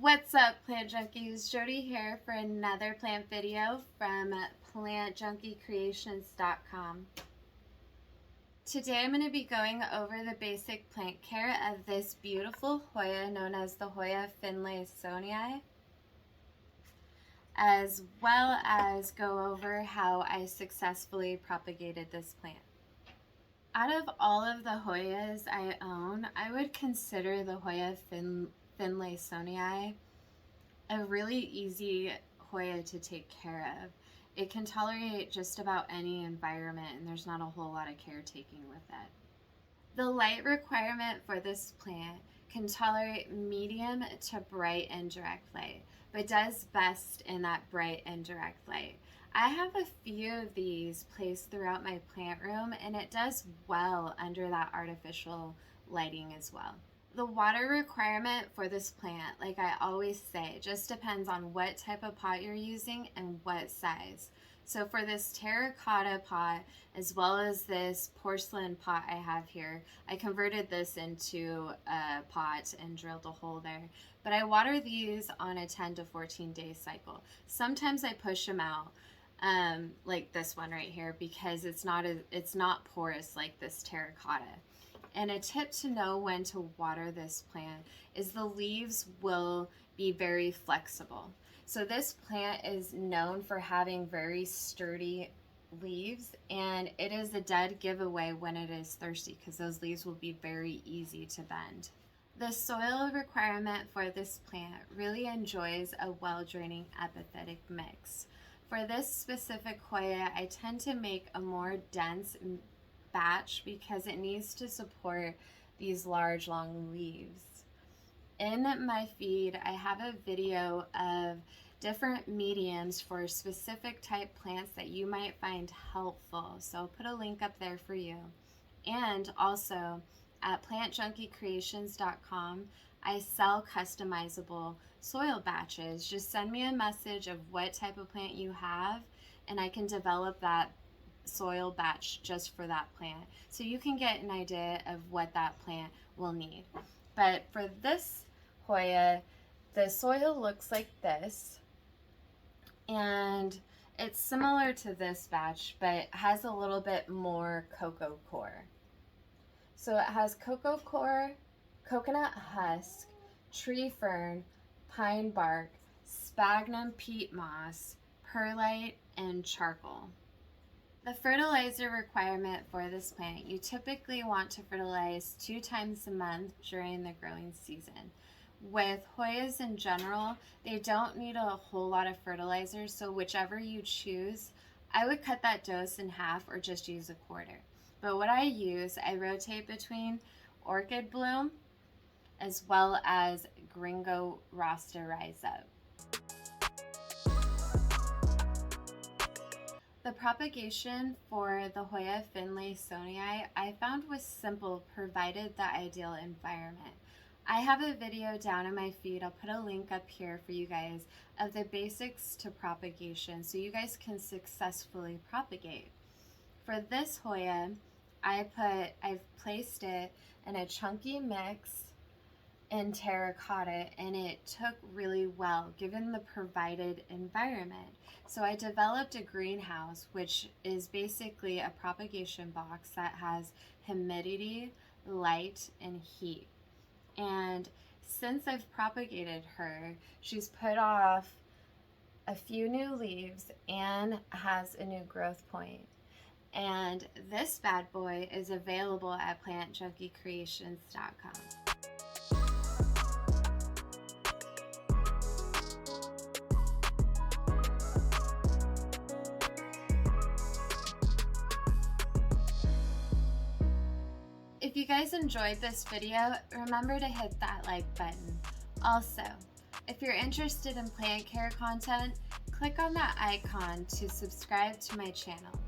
What's up, plant junkies? Jody here for another plant video from plantjunkiecreations.com. Today I'm going to be going over the basic plant care of this beautiful Hoya known as the Hoya Finlaysonii, as well as go over how I successfully propagated this plant. Out of all of the Hoyas I own, I would consider the Hoya Finlaysonii a really easy Hoya to take care of. It can tolerate just about any environment, and there's not a whole lot of caretaking with it. The light requirement for this plant can tolerate medium to bright and direct light, but does best in that bright and direct light. I have a few of these placed throughout my plant room, and it does well under that artificial lighting as well. The water requirement for this plant, like I always say, just depends on what type of pot you're using and what size. So for this terracotta pot, as well as this porcelain pot I have here, I converted this into a pot and drilled a hole there. But I water these on a 10 to 14 day cycle. Sometimes I push them out, like this one right here, because it's not porous like this terracotta. And a tip to know when to water this plant is the leaves will be very flexible. So this plant is known for having very sturdy leaves, and it is a dead giveaway when it is thirsty because those leaves will be very easy to bend. The soil requirement for this plant really enjoys a well-draining epiphytic mix. For this specific Hoya, I tend to make a more dense batch because it needs to support these large long leaves. In my feed I have a video of different mediums for specific type plants that you might find helpful, so I'll put a link up there for you. And also at plantjunkiecreations.com I sell customizable soil batches. Just send me a message of what type of plant you have and I can develop that soil batch just for that plant, so you can get an idea of what that plant will need. But for this Hoya, the soil looks like this, and it's similar to this batch but has a little bit more cocoa core. So it has cocoa core, coconut husk, tree fern, pine bark, sphagnum peat moss, perlite, and charcoal. The fertilizer requirement for this plant, you typically want to fertilize 2 times a month during the growing season. With Hoyas in general, they don't need a whole lot of fertilizer, so whichever you choose, I would cut that dose in half or just use a quarter. But what I use, I rotate between Orchid Bloom as well as Gringo Rasta Rise Up. The propagation for the Hoya Finlaysonii I found was simple, provided the ideal environment. I have a video down in my feed, I'll put a link up here for you guys, of the basics to propagation so you guys can successfully propagate. For this Hoya, I've placed it in a chunky mix in terracotta, and it took really well given the provided environment. So I developed a greenhouse, which is basically a propagation box that has humidity, light, and heat. And since I've propagated her, she's put off a few new leaves and has a new growth point. And this bad boy is available at plantjunkiecreations.com. If you guys enjoyed this video, remember to hit that like button. Also, if you're interested in plant care content, click on that icon to subscribe to my channel.